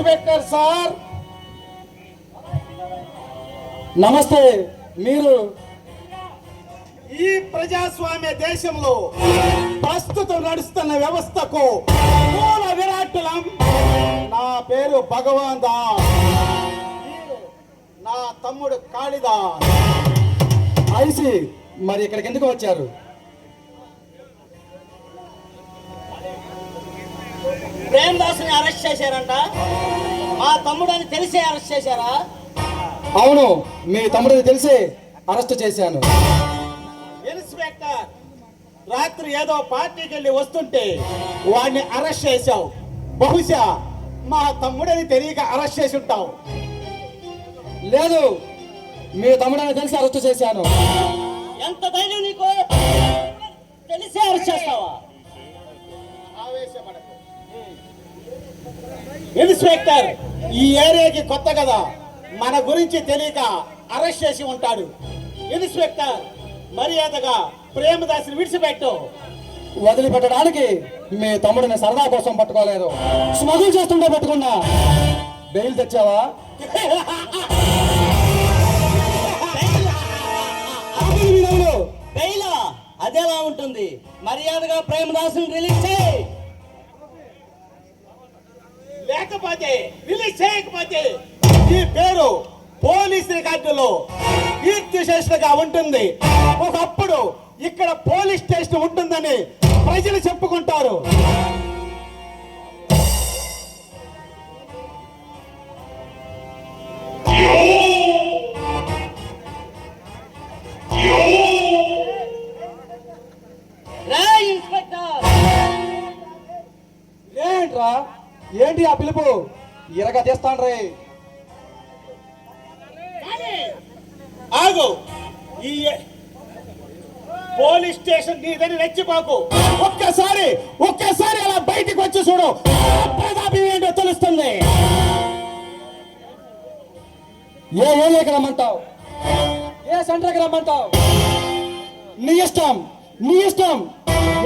Inspector sir నమస్తే. మీరు ఈ ప్రజాస్వామ్య దేశంలో ప్రస్తుతం నడుస్తున్న వ్యవస్థకు మూల విరాట్టులం. నా పేరు భగవాన్ దాస్, నా తమ్ముడు కాళిదాస్. ఐసి మరి ఇక్కడికి ఎందుకు వచ్చారు? ప్రేమదాసుని అరెస్ట్ చేశారంట. మా తమ్ముడని తెలిసే అరెస్ట్ చేశారా? అవును, మీ తమ్ముడిని తెలిసే అరెస్ట్ చేశాను. ఇన్స్పెక్టర్, రాత్రి ఏదో పార్టీకి వెళ్ళి వస్తుంటే వాడిని అరెస్ట్ చేశావు. బహుశా మా తమ్ముడని తెలియక అరెస్ట్ చేసి ఉంటావు. లేదు, మీ తమ్ముడిని తెలిసి అరెస్ట్ చేశాను. ఎంత ధైర్యం నీకు? తెలిసే అరెస్ట్ చేస్తావా? ఆవేశపడకు ఇన్స్పెక్టర్. ఈ ఏరియాకి కొత్త కదా, మన గురించి తెలియక అరెస్ట్ చేసి ఉంటాడు. ఇన్స్పెక్టర్, మర్యాదగా ప్రేమదాసిని విడిచిపెట్టు. వదిలిపెట్టడానికి మీ తమ్ముడిని సరదా కోసం పట్టుకోలేదు, స్మగుల్ చేస్తుంటే పట్టుకున్నా. బెయిల్ తెచ్చావా? బెయిలా? అదేలా ఉంటుంది? మర్యాదగా ప్రేమదాసుని రిలీజ్ చేయి. లేకపోతే రిలీజ్ చేయకపోతే ఈ పేరు పోలీస్ రికార్డులో కీర్తిశేషులుగా ఉంటుంది. ఒకప్పుడు ఇక్కడ పోలీస్ స్టేషన్ ఉంటుందని ప్రజలు చెప్పుకుంటారు. ఏంట్రా, ఏంటి ఆ పిలుపు? ఇరగా తీస్తాను రే. ఆగు, ఈ పోలీస్ స్టేషన్ నీదని రెచ్చిపోకు. ఒక్కసారి అలా బయటికి వచ్చి చూడు, ప్రతాపం ఏంటో తెలుస్తుంది. ఏ ఏరియాకి రమ్మంటావు? ఏ సెంటర్కి రమ్మంటావు? నీ ఇష్టం, నీ ఇష్టం.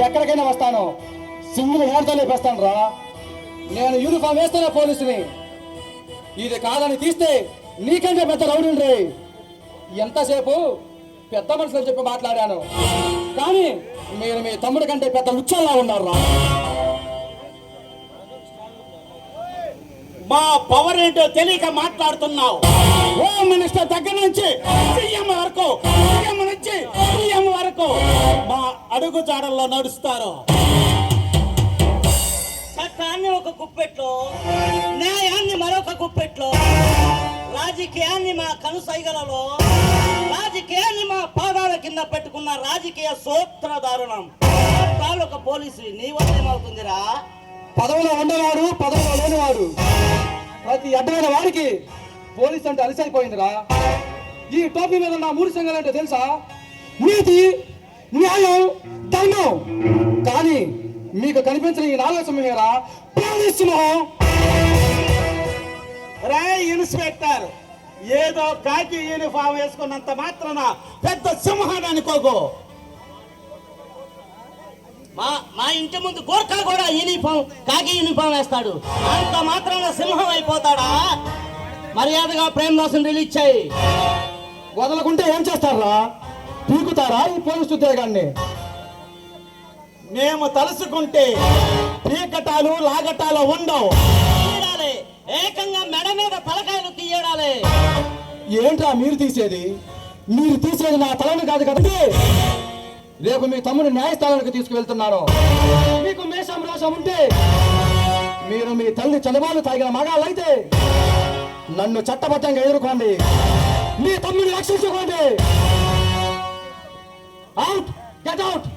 ఎక్కడికైనా వస్తాను. సింగిల్ హ్యాండ్తో లేపేస్తాను రా. నేను యూనిఫామ్ వేస్తేనే పోలీసుని. ఇది కాదని తీస్తే నీకంటే పెద్ద రౌడీ రే. ఎంతసేపు పెద్ద మనుషులు చెప్పి మాట్లాడాను, కానీ మీరు మీ తమ్ముడి కంటే పెద్ద లుచ్చల్లా ఉన్నారు రా. మా పవర్ ఏంటో తెలియక మాట్లాడుతున్నావు. హోమ్ మినిస్టర్ దగ్గర నుంచి సీఎం వరకు, సీఎం నుంచి సీఎం వరకు మా అడుగు జాడల్లో నడుస్తారు. చట్టాన్ని ఒక గుప్పెట్లో, న్యాయాన్ని మరొక గుప్పెట్లో, రాజకీయాన్ని మా కనుసైగలలో, రాజకీయాన్ని మా పాదాల కింద పెట్టుకున్న రాజకీయ సూత్రధారుణం తాలూక పోలీసు నీ వల్ల ఏమవుతుందిరా? పదవిలో ఉండేవాడు, పదవిలో లేనివాడు, ప్రతి అడ్డమైన వాడికి పోలీస్ అంటే అలసైపోయిందిరా. ఈ టోపీ మీద నా 3 సంఘాలు అంటే తెలుసా? నీతి, న్యాయం, ధర్మం. కానీ మీకు కనిపించిన ఈ 4 సమయరా పోలీసు మొహం. రే ఇన్స్పెక్టర్, ఏదో కాకి యూనిఫామ్ వేసుకున్నంత మాత్రాన పెద్ద సింహాన్ని అనుకోకు. మా ఇంటి ముందు గోర్ఖా కూడా యూనిఫామ్, కాకి యూనిఫామ్ వేస్తాడు. అంత మాత్రాన సింహం అయిపోతాడా? మర్యాదగా ప్రేమదాసుని రిలీజ్ చేయి. వదలకుంటే ఏం చేస్తారా? పీకుతారా ఈ పోలీసు ఉద్యోగాన్ని? మేము తలుసుకుంటే పీకటాలు లాగటాలు ఉండవు. తీయడాలే, ఏకంగా మెడ మీద తలకాయలు తీయడాలే. ఏంట్రా మీరు తీసేది? మీరు తీసేది నా తలని కాదు కదండి. రేపు మీ తమ్ముడు న్యాయస్థానానికి తీసుకువెళ్తున్నాను. మీకు మేషం రోషం ఉంటే మీరు మీ తల్లి చనుబాలు తాగిన మగాళ్ళైతే నన్ను చట్టబద్ధంగా ఎదుర్కోండి, మీ తమ్ముడిని రక్షించుకోండి. Out, get out.